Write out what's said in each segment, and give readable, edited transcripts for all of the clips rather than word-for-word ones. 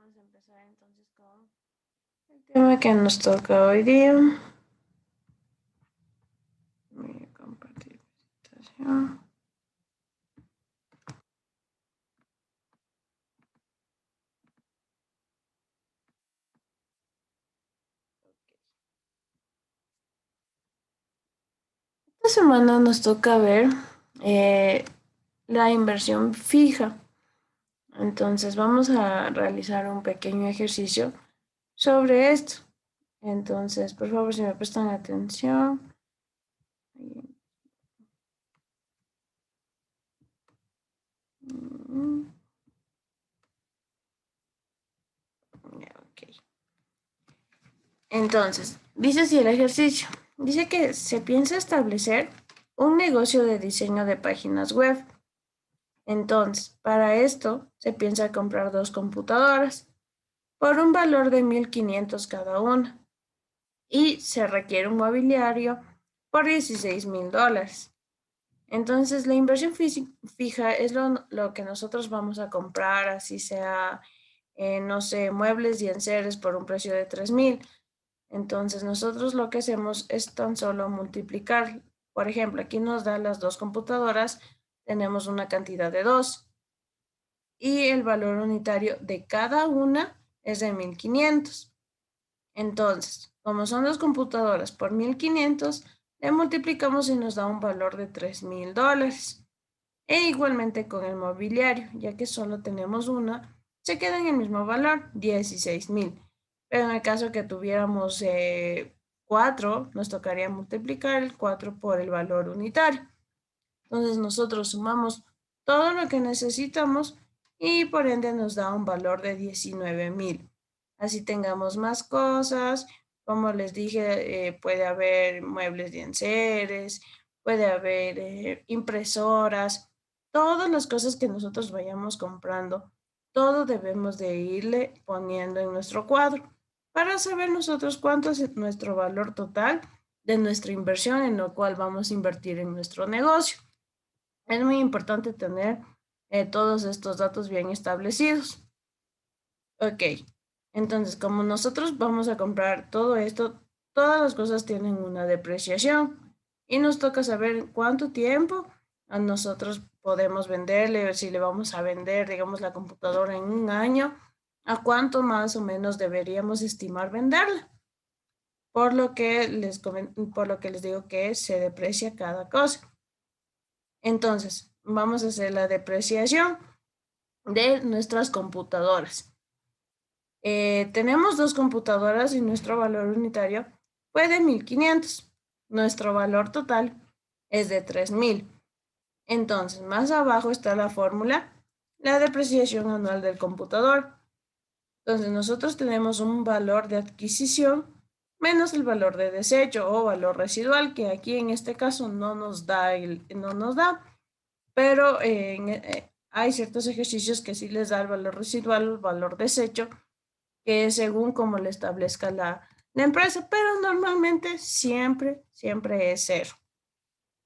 Vamos a empezar entonces con el tema que nos toca hoy día. Voy a compartir presentación. Esta semana nos toca ver la inversión fija. Entonces vamos a realizar un pequeño ejercicio sobre esto. Entonces, por favor, si me prestan atención. Ok. Entonces, dice así el ejercicio. Dice que se piensa establecer un negocio de diseño de páginas web. Entonces, para esto se piensa comprar 2 computadoras por un valor de 1.500 cada una y se requiere un mobiliario por $16,000. Entonces, la inversión fija es lo que nosotros vamos a comprar, así sea, no sé, muebles y enseres por un precio de 3,000. Entonces, nosotros lo que hacemos es tan solo multiplicar. Por ejemplo, aquí nos da las 2 computadoras, tenemos una cantidad de 2 y el valor unitario de cada una es de 1.500. Entonces, como son 2 computadoras por 1.500, le multiplicamos y nos da un valor de $3,000. E igualmente con el mobiliario, ya que solo tenemos una, se queda en el mismo valor, 16,000. Pero en el caso que tuviéramos 4, nos tocaría multiplicar el 4 por el valor unitario. Entonces nosotros sumamos todo lo que necesitamos y por ende nos da un valor de 19,000. Así tengamos más cosas, como les dije, puede haber muebles de enseres, puede haber impresoras, todas las cosas que nosotros vayamos comprando, todo debemos de irle poniendo en nuestro cuadro para saber nosotros cuánto es nuestro valor total de nuestra inversión en lo cual vamos a invertir en nuestro negocio. Es muy importante tener todos estos datos bien establecidos. Ok, entonces como nosotros vamos a comprar todo esto, todas las cosas tienen una depreciación y nos toca saber cuánto tiempo a nosotros podemos venderle, ver si le vamos a vender, digamos, la computadora en un año, a cuánto más o menos deberíamos estimar venderla. Por lo que les digo que se deprecia cada cosa. Entonces, vamos a hacer la depreciación de nuestras computadoras. Tenemos 2 computadoras y nuestro valor unitario fue de 1.500. Nuestro valor total es de 3,000. Entonces, más abajo está la fórmula, la depreciación anual del computador. Entonces, nosotros tenemos un valor de adquisición menos el valor de desecho o valor residual, que aquí en este caso no nos da, pero hay ciertos ejercicios que sí les da el valor residual, el valor desecho, que es según como le establezca la empresa, pero normalmente siempre es 0.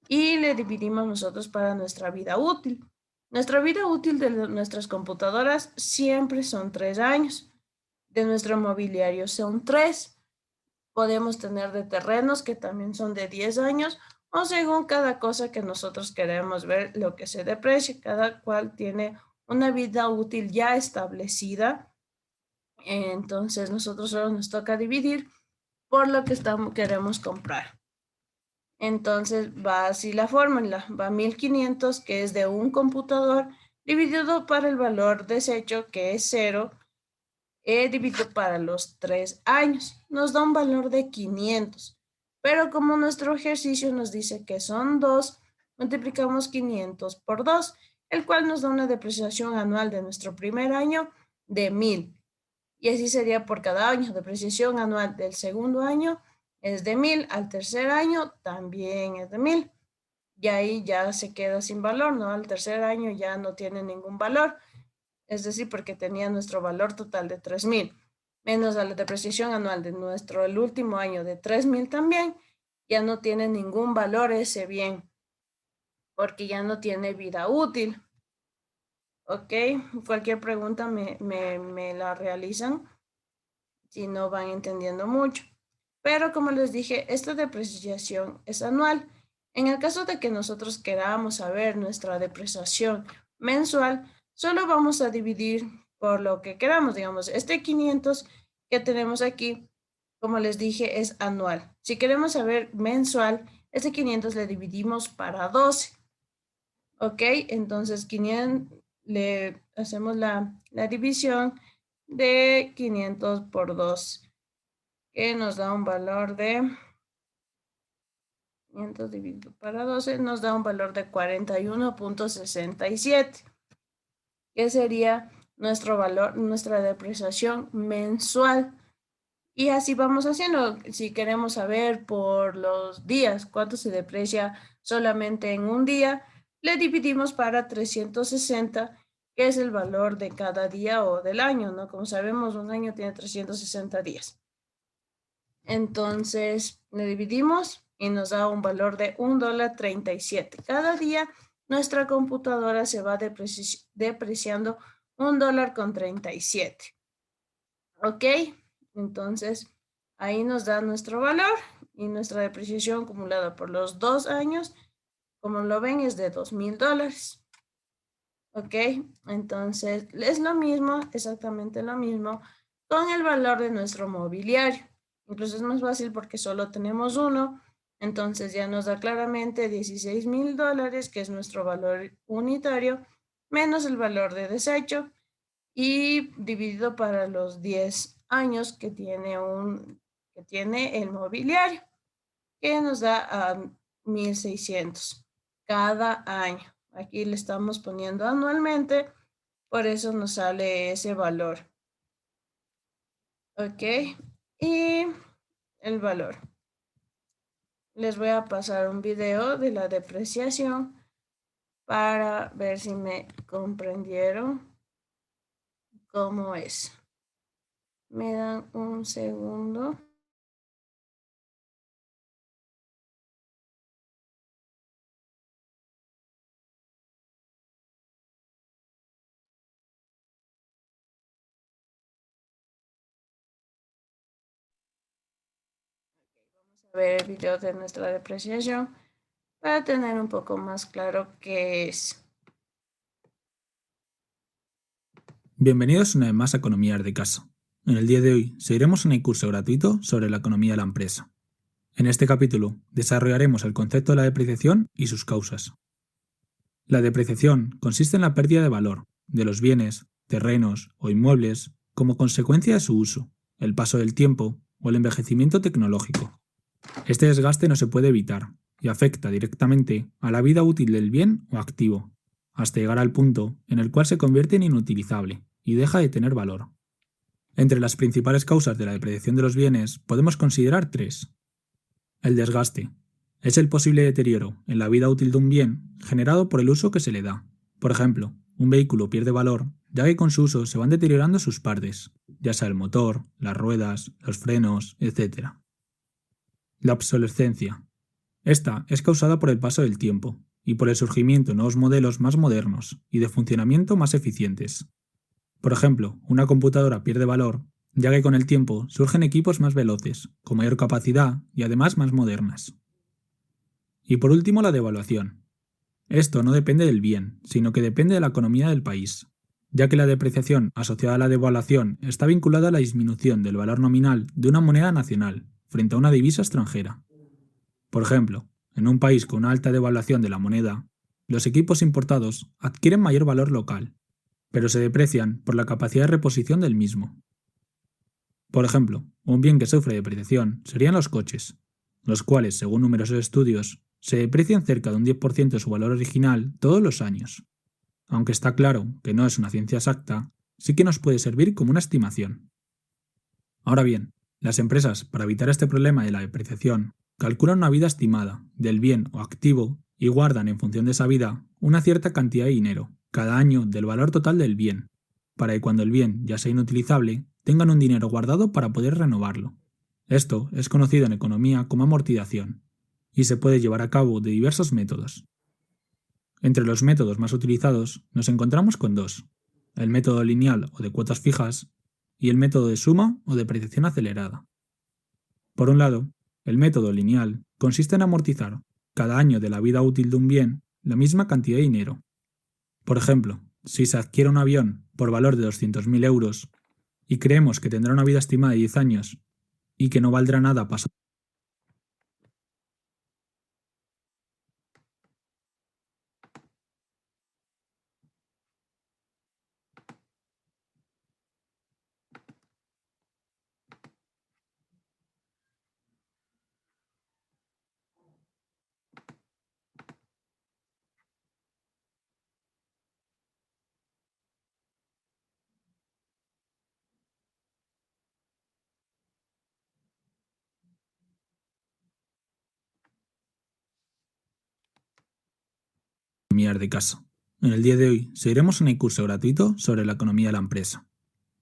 Y le dividimos nosotros para nuestra vida útil. Nuestra vida útil de nuestras computadoras siempre son 3 años. De nuestro mobiliario son 3. Podemos tener de terrenos que también son de 10 años o según cada cosa que nosotros queremos ver lo que se deprecia. Cada cual tiene una vida útil ya establecida. Entonces nosotros solo nos toca dividir por lo que queremos comprar. Entonces va así la fórmula, va 1.500 que es de un computador dividido para el valor desecho que es 0, dividido para los 3 años. Nos da un valor de 500. Pero como nuestro ejercicio nos dice que son 2, multiplicamos 500 por 2, el cual nos da una depreciación anual de nuestro primer año de 1,000. Y así sería por cada año. Depreciación anual del segundo año es de 1,000, al tercer año también es de 1,000. Y ahí ya se queda sin valor, ¿no? Al tercer año ya no tiene ningún valor. Es decir, porque tenía nuestro valor total de 3,000, menos a la depreciación anual de el último año de 3,000 también, ya no tiene ningún valor ese bien, porque ya no tiene vida útil. Ok, cualquier pregunta me la realizan si no van entendiendo mucho. Pero como les dije, esta depreciación es anual. En el caso de que nosotros queramos saber nuestra depreciación mensual, solo vamos a dividir por lo que queramos. Digamos, este 500 que tenemos aquí, como les dije, es anual. Si queremos saber mensual, este 500 le dividimos para 12. Ok, entonces 500 le hacemos la división de 500 por 2, que nos da un valor de 500 dividido para 12, nos da un valor de 41.67, que sería nuestro valor, nuestra depreciación mensual. Y así vamos haciendo. Si queremos saber por los días cuánto se deprecia solamente en un día, le dividimos para 360, que es el valor de cada día o del año, ¿no? Como sabemos, un año tiene 360 días. Entonces, le dividimos y nos da un valor de $1.37. Cada día nuestra computadora se va depreciando $1.37. ¿Ok? Entonces, ahí nos da nuestro valor y nuestra depreciación acumulada por los 2 años, como lo ven, es de $2,000. ¿Ok? Entonces, es lo mismo, exactamente lo mismo, con el valor de nuestro mobiliario. Incluso es más fácil porque solo tenemos uno, entonces ya nos da claramente $16,000, que es nuestro valor unitario, menos el valor de desecho, y dividido para los 10 años que tiene el mobiliario, que nos da a 1,600 cada año. Aquí le estamos poniendo anualmente, por eso nos sale ese valor. Ok, y el valor. Les voy a pasar un video de la depreciación para ver si me comprendieron cómo es. Me dan un segundo. A ver el video de nuestra depreciación para tener un poco más claro qué es. Bienvenidos una vez más a Economía de Casa. En el día de hoy seguiremos en el curso gratuito sobre la economía de la empresa. En este capítulo desarrollaremos el concepto de la depreciación y sus causas. La depreciación consiste en la pérdida de valor de los bienes, terrenos o inmuebles como consecuencia de su uso, el paso del tiempo o el envejecimiento tecnológico. Este desgaste no se puede evitar y afecta directamente a la vida útil del bien o activo, hasta llegar al punto en el cual se convierte en inutilizable y deja de tener valor. Entre las principales causas de la depreciación de los bienes podemos considerar tres. El desgaste. Es el posible deterioro en la vida útil de un bien generado por el uso que se le da. Por ejemplo, un vehículo pierde valor ya que con su uso se van deteriorando sus partes, ya sea el motor, las ruedas, los frenos, etc. La obsolescencia. Esta es causada por el paso del tiempo y por el surgimiento de nuevos modelos más modernos y de funcionamiento más eficientes. Por ejemplo, una computadora pierde valor ya que con el tiempo surgen equipos más veloces, con mayor capacidad y además más modernas. Y por último, la devaluación. Esto no depende del bien, sino que depende de la economía del país, ya que la depreciación asociada a la devaluación está vinculada a la disminución del valor nominal de una moneda nacional frente a una divisa extranjera. Por ejemplo, en un país con una alta devaluación de la moneda, los equipos importados adquieren mayor valor local, pero se deprecian por la capacidad de reposición del mismo. Por ejemplo, un bien que sufre depreciación serían los coches, los cuales, según numerosos estudios, se deprecian cerca de un 10% de su valor original todos los años. Aunque está claro que no es una ciencia exacta, sí que nos puede servir como una estimación. Ahora bien, las empresas, para evitar este problema de la depreciación, calculan una vida estimada del bien o activo y guardan en función de esa vida una cierta cantidad de dinero, cada año del valor total del bien, para que cuando el bien ya sea inutilizable, tengan un dinero guardado para poder renovarlo. Esto es conocido en economía como amortización, y se puede llevar a cabo de diversos métodos. Entre los métodos más utilizados nos encontramos con dos: el método lineal o de cuotas fijas y el método de suma o depreciación acelerada. Por un lado, el método lineal consiste en amortizar cada año de la vida útil de un bien la misma cantidad de dinero. Por ejemplo, si se adquiere un avión por valor de 200.000 euros y creemos que tendrá una vida estimada de 10 años y que no valdrá nada pasado de casa. En el día de hoy seguiremos en el curso gratuito sobre la economía de la empresa.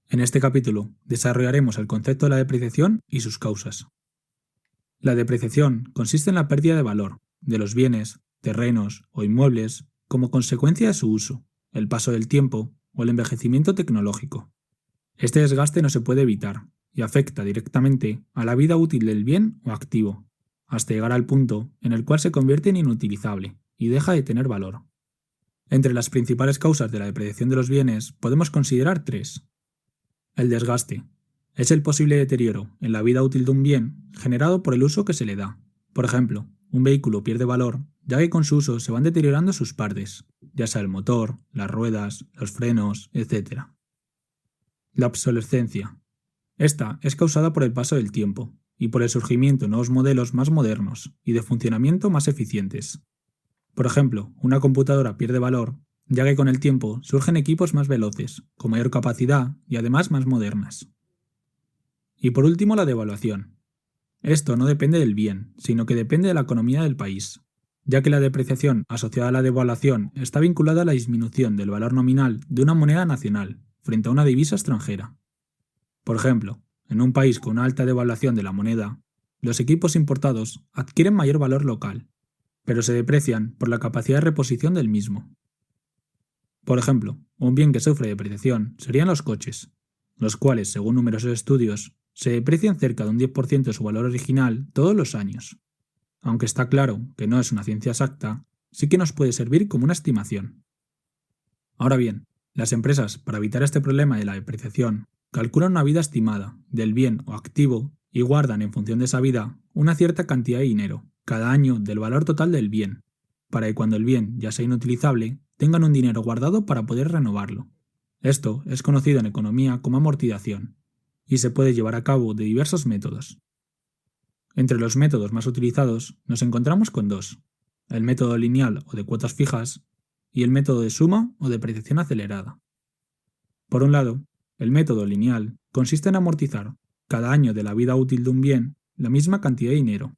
En este capítulo desarrollaremos el concepto de la depreciación y sus causas. La depreciación consiste en la pérdida de valor de los bienes, terrenos o inmuebles como consecuencia de su uso, el paso del tiempo o el envejecimiento tecnológico. Este desgaste no se puede evitar y afecta directamente a la vida útil del bien o activo, hasta llegar al punto en el cual se convierte en inutilizable y deja de tener valor. Entre las principales causas de la depreciación de los bienes podemos considerar tres. El desgaste. Es el posible deterioro en la vida útil de un bien generado por el uso que se le da. Por ejemplo, un vehículo pierde valor ya que con su uso se van deteriorando sus partes, ya sea el motor, las ruedas, los frenos, etc. La obsolescencia. Esta es causada por el paso del tiempo y por el surgimiento de nuevos modelos más modernos y de funcionamiento más eficientes. Por ejemplo, una computadora pierde valor ya que con el tiempo surgen equipos más veloces, con mayor capacidad y además más modernas. Y por último, la devaluación. Esto no depende del bien, sino que depende de la economía del país, ya que la depreciación asociada a la devaluación está vinculada a la disminución del valor nominal de una moneda nacional frente a una divisa extranjera. Por ejemplo, en un país con una alta devaluación de la moneda, los equipos importados adquieren mayor valor local, pero se deprecian por la capacidad de reposición del mismo. Por ejemplo, un bien que sufre depreciación serían los coches, los cuales, según numerosos estudios, se deprecian cerca de un 10% de su valor original todos los años. Aunque está claro que no es una ciencia exacta, sí que nos puede servir como una estimación. Ahora bien, las empresas, para evitar este problema de la depreciación, calculan una vida estimada del bien o activo y guardan en función de esa vida una cierta cantidad de dinero, cada año del valor total del bien, para que cuando el bien ya sea inutilizable, tengan un dinero guardado para poder renovarlo. Esto es conocido en economía como amortización, y se puede llevar a cabo de diversos métodos. Entre los métodos más utilizados nos encontramos con dos: el método lineal o de cuotas fijas y el método de suma o depreciación acelerada. Por un lado, el método lineal consiste en amortizar cada año de la vida útil de un bien la misma cantidad de dinero.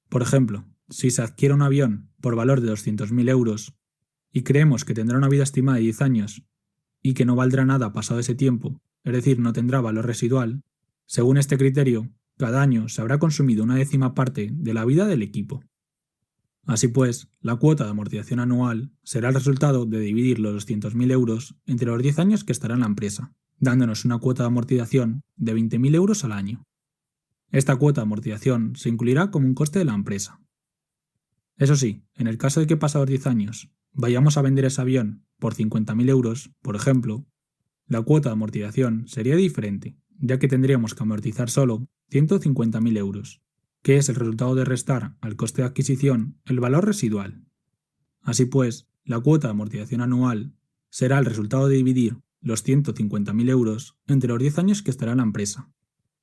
Por ejemplo, si se adquiere un avión por valor de 200.000 euros y creemos que tendrá una vida estimada de 10 años y que no valdrá nada pasado ese tiempo, es decir, no tendrá valor residual, según este criterio, cada año se habrá consumido una décima parte de la vida del equipo. Así pues, la cuota de amortización anual será el resultado de dividir los 200.000 euros entre los 10 años que estará en la empresa, dándonos una cuota de amortización de 20.000 euros al año. Esta cuota de amortización se incluirá como un coste de la empresa. Eso sí, en el caso de que pasados 10 años vayamos a vender ese avión por 50.000 euros, por ejemplo, la cuota de amortización sería diferente, ya que tendríamos que amortizar solo 150.000 euros, que es el resultado de restar al coste de adquisición el valor residual. Así pues, la cuota de amortización anual será el resultado de dividir los 150.000 euros entre los 10 años que estará en la empresa,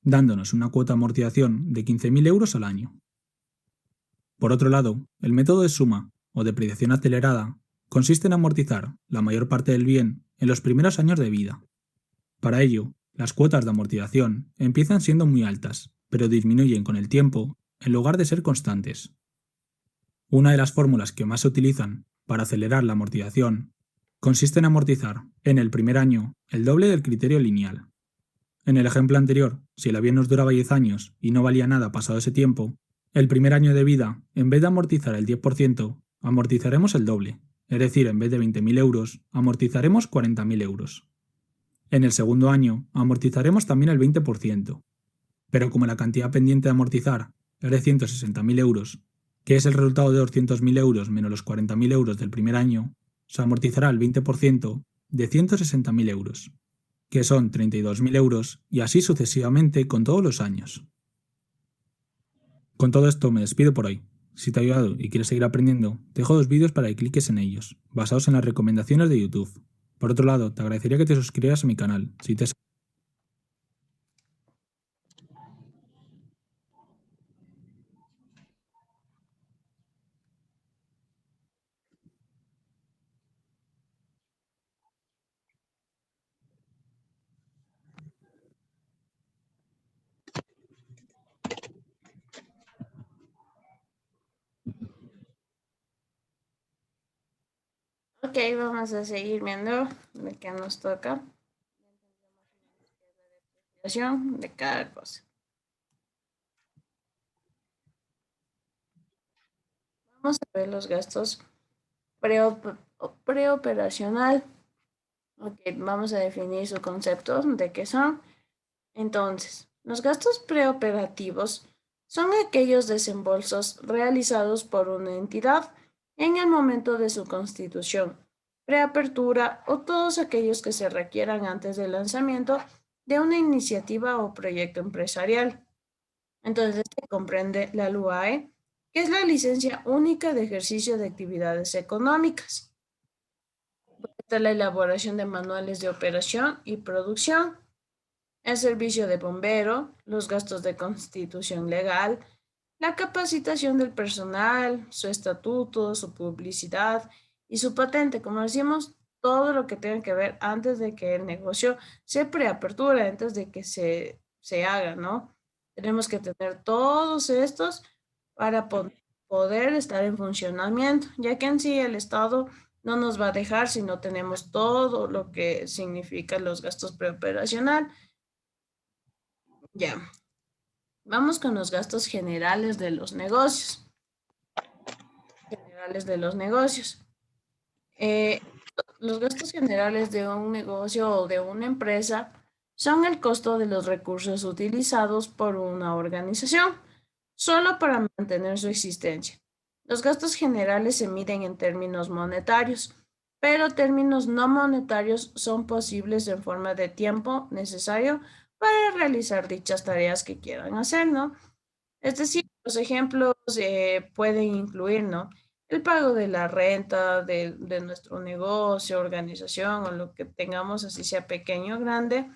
dándonos una cuota de amortización de 15.000 euros al año. Por otro lado, el método de suma o depreciación acelerada consiste en amortizar la mayor parte del bien en los primeros años de vida. Para ello, las cuotas de amortización empiezan siendo muy altas, pero disminuyen con el tiempo en lugar de ser constantes. Una de las fórmulas que más se utilizan para acelerar la amortización consiste en amortizar en el primer año el doble del criterio lineal. En el ejemplo anterior, si el avión nos duraba 10 años y no valía nada pasado ese tiempo, el primer año de vida, en vez de amortizar el 10%, amortizaremos el doble, Es decir, en vez de 20.000 euros, amortizaremos 40.000 euros. En el segundo año, amortizaremos también el 20%. Pero como la cantidad pendiente de amortizar es de 160.000 euros, que es el resultado de 200.000 euros menos los 40.000 euros del primer año, se amortizará el 20% de 160.000 euros, que son 32.000 euros, y así sucesivamente con todos los años. Con todo esto me despido por hoy. Si te ha ayudado y quieres seguir aprendiendo, te dejo 2 vídeos para que cliques en ellos, basados en las recomendaciones de YouTube. Por otro lado, te agradecería que te suscribieras a mi canal, si te Ok, vamos a seguir viendo de qué nos toca. De cada cosa. Vamos a ver los gastos preoperacional. Ok, vamos a definir su concepto de qué son. Entonces, los gastos preoperativos son aquellos desembolsos realizados por una entidad en el momento de su constitución, preapertura o todos aquellos que se requieran antes del lanzamiento de una iniciativa o proyecto empresarial. Entonces, este comprende la LUAE, que es la licencia única de ejercicio de actividades económicas. Está la elaboración de manuales de operación y producción, el servicio de bombero, los gastos de constitución legal, la capacitación del personal, su estatuto, su publicidad y su patente, como decimos, todo lo que tenga que ver antes de que el negocio se preaperture, antes de que se haga, ¿no? Tenemos que tener todos estos para poder estar en funcionamiento, ya que en sí el Estado no nos va a dejar si no tenemos todo lo que significan los gastos preoperacional. Ya, vamos con los gastos generales de los negocios. Generales de los negocios. Eh, los gastos generales de un negocio o de una empresa son el costo de los recursos utilizados por una organización, solo para mantener su existencia. Los gastos generales se miden en términos monetarios, pero términos no monetarios son posibles en forma de tiempo necesario para realizar dichas tareas que quieran hacer, ¿no? Es decir, los ejemplos pueden incluir, ¿no? El pago de la renta de nuestro negocio, organización o lo que tengamos, así sea pequeño o grande,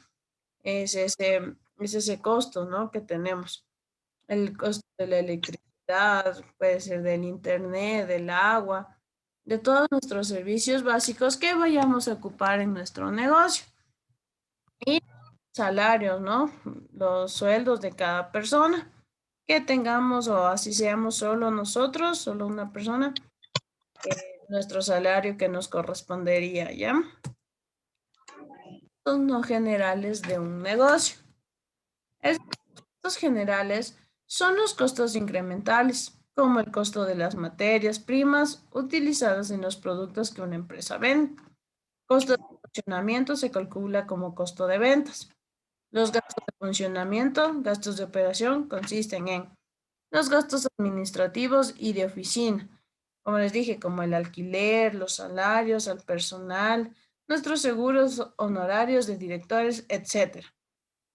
es ese costo, ¿no? Que tenemos. El costo de la electricidad, puede ser del internet, del agua, de todos nuestros servicios básicos que vayamos a ocupar en nuestro negocio. Y salarios, ¿no? Los sueldos de cada persona que tengamos o así seamos solo nosotros, solo una persona, nuestro salario que nos correspondería, ¿ya? Son no generales de un negocio. Estos generales son los costos incrementales, como el costo de las materias primas utilizadas en los productos que una empresa vende. Costo de funcionamiento se calcula como costo de ventas. Los gastos de funcionamiento, gastos de operación, consisten en los gastos administrativos y de oficina, como les dije, como el alquiler, los salarios al personal, nuestros seguros honorarios de directores, etcétera.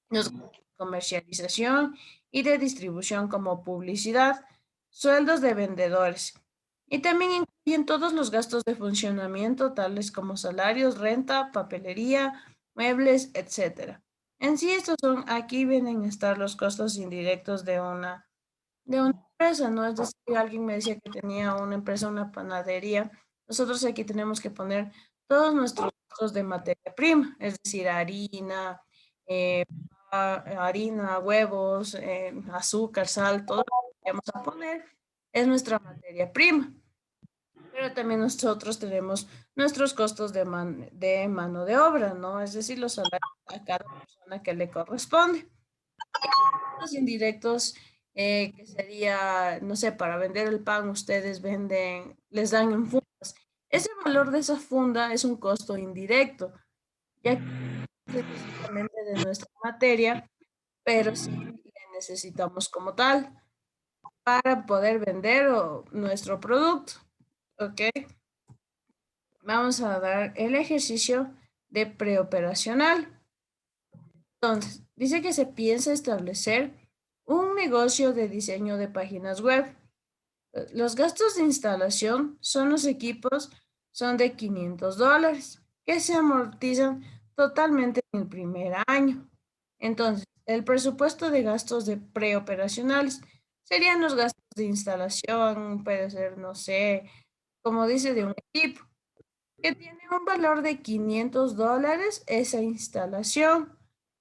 Los gastos de comercialización y de distribución como publicidad, sueldos de vendedores. Y también incluyen todos los gastos de funcionamiento, tales como salarios, renta, papelería, muebles, etcétera. En sí, estos son, aquí vienen a estar los costos indirectos de una empresa, ¿no? Es decir, alguien me decía que tenía una empresa, una panadería. Nosotros aquí tenemos que poner todos nuestros gastos de materia prima, es decir, harina, eh, harina, huevos, azúcar, sal, todo lo que vamos a poner es nuestra materia prima. Pero también nosotros tenemos nuestros costos de mano de obra, ¿no? Es decir, los salarios a cada persona que le corresponde. Los indirectos, que sería, no sé, para vender el pan, ustedes venden, les dan en fundas. Ese valor de esa funda es un costo indirecto, ya que no es específicamente de nuestra materia, pero sí le necesitamos como tal para poder vender nuestro producto. ¿Ok? Vamos a dar el ejercicio de preoperacional. Entonces, dice que se piensa establecer un negocio de diseño de páginas web. Los gastos de instalación son los equipos, son de $500, que se amortizan totalmente en el primer año. Entonces, el presupuesto de gastos de preoperacionales serían los gastos de instalación, puede ser, no sé, como dice, de un equipo que tiene un valor de $500 esa instalación.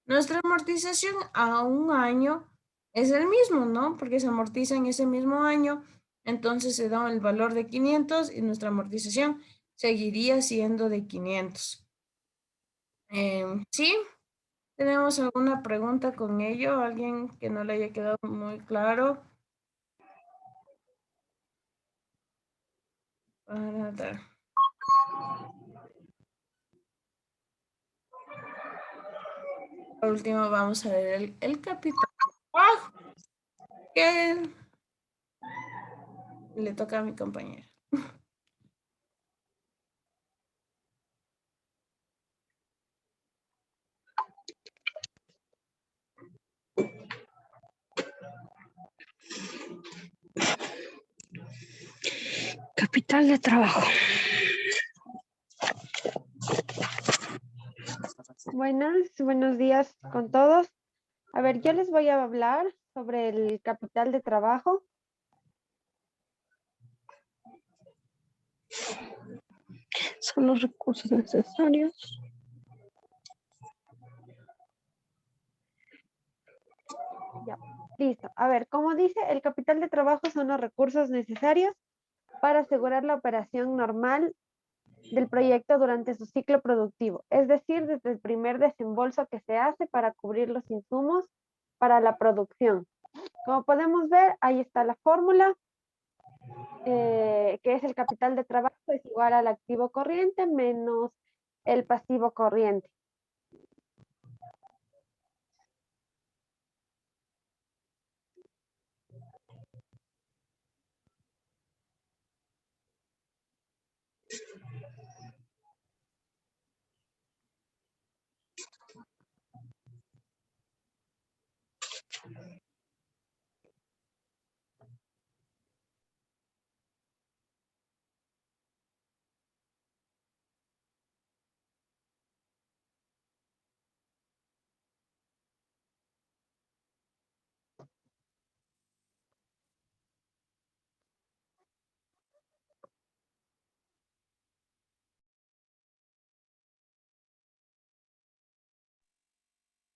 Nuestra amortización a un año es el mismo, ¿no? Porque se amortiza en ese mismo año, entonces se da el valor de 500 y nuestra amortización seguiría siendo de 500. ¿Sí? ¿Tenemos alguna pregunta con ello? ¿Alguien que no le haya quedado muy claro? Para dar. Por último, vamos a ver el capital de trabajo, que le toca a mi compañera. Capital de trabajo. Buenos días con todos. A ver, yo les voy a hablar sobre el capital de trabajo. Son los recursos necesarios. Ya, listo. A ver, como dice, el capital de trabajo son los recursos necesarios para asegurar la operación normal del proyecto durante su ciclo productivo, es decir, desde el primer desembolso que se hace para cubrir los insumos para la producción. Como podemos ver, ahí está la fórmula, que es el capital de trabajo es igual al activo corriente menos el pasivo corriente.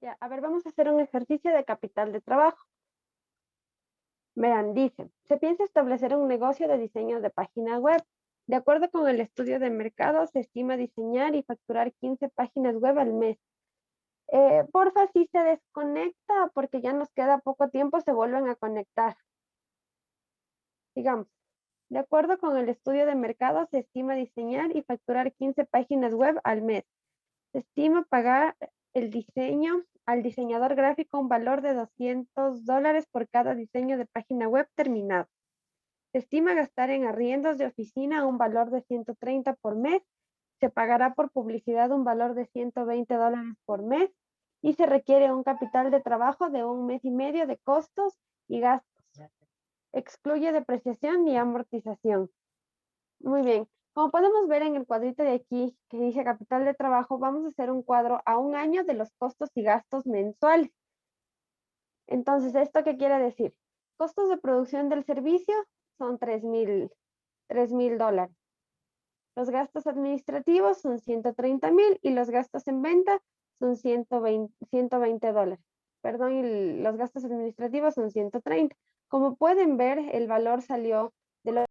Ya, a ver, vamos a hacer un ejercicio de capital de trabajo. Vean, dice, se piensa establecer un negocio de diseño de página web. De acuerdo con el estudio de mercado, se estima diseñar y facturar 15 páginas web al mes. Porfa, si se desconecta, porque ya nos queda poco tiempo, se vuelven a conectar. Digamos, de acuerdo con el estudio de mercado, se estima diseñar y facturar 15 páginas web al mes. Se estima pagar el diseño al diseñador gráfico un valor de $200 por cada diseño de página web terminado. Se estima gastar en arriendos de oficina un valor de 130 por mes. Se pagará por publicidad un valor de $120 por mes y se requiere un capital de trabajo de 1 mes y medio de costos y gastos. Excluye depreciación y amortización. Muy bien. Como podemos ver en el cuadrito de aquí que dice capital de trabajo, vamos a hacer un cuadro a un año de los costos y gastos mensuales. Entonces, ¿esto qué quiere decir? Costos de producción del servicio son $3,000. Los gastos administrativos son 130,000 y los gastos en venta son $120. Perdón, y los gastos administrativos son 130. Como pueden ver, el valor salió de los